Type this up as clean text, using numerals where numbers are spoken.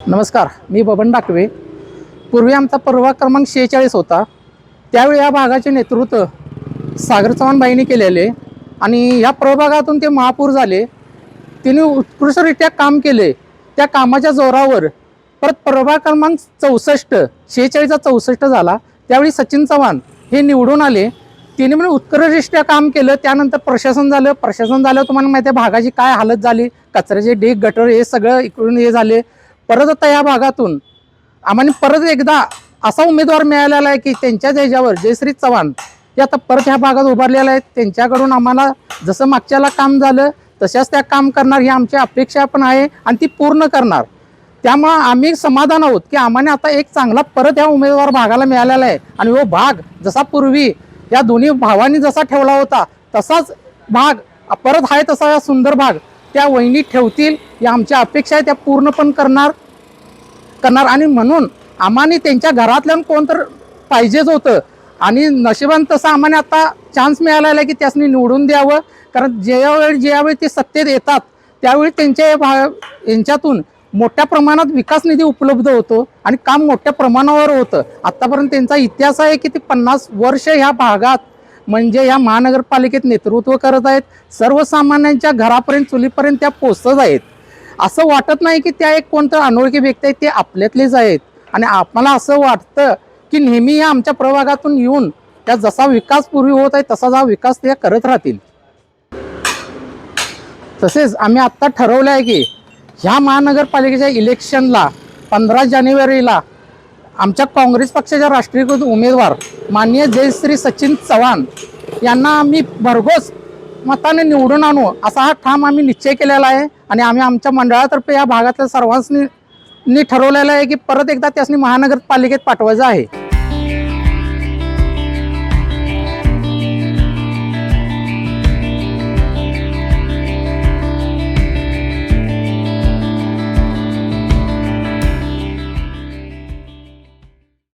नमस्कार, मी बबन डाकवे। पूर्वी आमचा प्रभाग क्रमांक 46 होता। त्यावेळी या भागाचे नेतृत्व सागर चव्हाणबाईंनी केलेले आणि या प्रभागातून ते महापौर झाले। त्यांनी उत्कृष्टरित्या काम केले। त्या कामाच्या जोरावर परत प्रभाग क्रमांक 64 46चा 64 झाला। त्यावेळी सचिन चव्हाण हे निवडून आले। त्यांनी म्हणजे उत्कृष्टरित्या काम केलं। त्यानंतर प्रशासन झालं। प्रशासन झालं तुम्हाला माहिती आहे भागाची काय हालत झाली, कचऱ्याचे ढीग गटर हे सगळं इकडून हे झाले। परत आता या भागातून आम्हाला परत एकदा असा उमेदवार मिळालेला आहे की त्यांच्या ह्याच्यावर जयश्री चव्हाण हे आता परत ह्या भागात उभारलेला आहे। त्यांच्याकडून आम्हाला जसं मागच्याला काम झालं तशाच त्या काम करणार ही आमची अपेक्षा पण आहे आणि ती पूर्ण करणार। त्यामुळे आम्ही समाधान आहोत की आम्हाला आता एक चांगला परत ह्या उमेदवार भागाला मिळालेला आहे आणि वो भाग जसा पूर्वी या दोन्ही भावांनी जसा ठेवला होता तसाच भाग परत आहे, तसा सुंदर भाग त्या वहिनी ठेवतील ही आमची अपेक्षा आहे। त्या पूर्ण पण करणार आणि म्हणून आम्हाला त्यांच्या घरातल्या कोण तर पाहिजेच होतं आणि नशिबान तसं आम्हाला आता चान्स मिळालेला आहे की त्यासनी निवडून द्यावं। कारण ज्यावेळी ते सत्तेत येतात त्यावेळी त्यांच्या यांच्यातून मोठ्या प्रमाणात विकास निधी उपलब्ध होतो आणि काम मोठ्या प्रमाणावर होतं। आतापर्यंत त्यांचा इतिहास आहे की ते 50 वर्ष ह्या भागात म्हणजे या महानगरपालिकेत नेतृत्व करत आहेत। सर्वसामान्यांच्या घरापर्यंत चुलीपर्यंत त्या पोहोचत आहेत। असं वाटत नाही की त्या एक कोणतं अनोळखी व्यक्ती आहेत, ते आपल्यातलेच आहेत आणि आम्हाला असं वाटतं की नेहमी या आमच्या प्रभागातून येऊन त्या जसा विकास पूर्वी होत आहे तसा हा विकास त्या करत राहतील। तसेच आम्ही आत्ता ठरवलं आहे की ह्या महानगरपालिकेच्या इलेक्शनला 15 जानेवारीला आमच्या काँग्रेस पक्षाच्या राष्ट्रीयकृत उमेदवार माननीय जयश्री सचिन चव्हाण यांना आम्ही भरघोस मताने निवडून आणू असा हा ठाम आम्ही निश्चय केलेला आहे आणि आम्ही आमच्या मंडळातर्फे या भागातल्या सर्वांनी ठरवलेलं आहे की परत एकदा त्यासनी महानगरपालिकेत पाठवायचं आहे।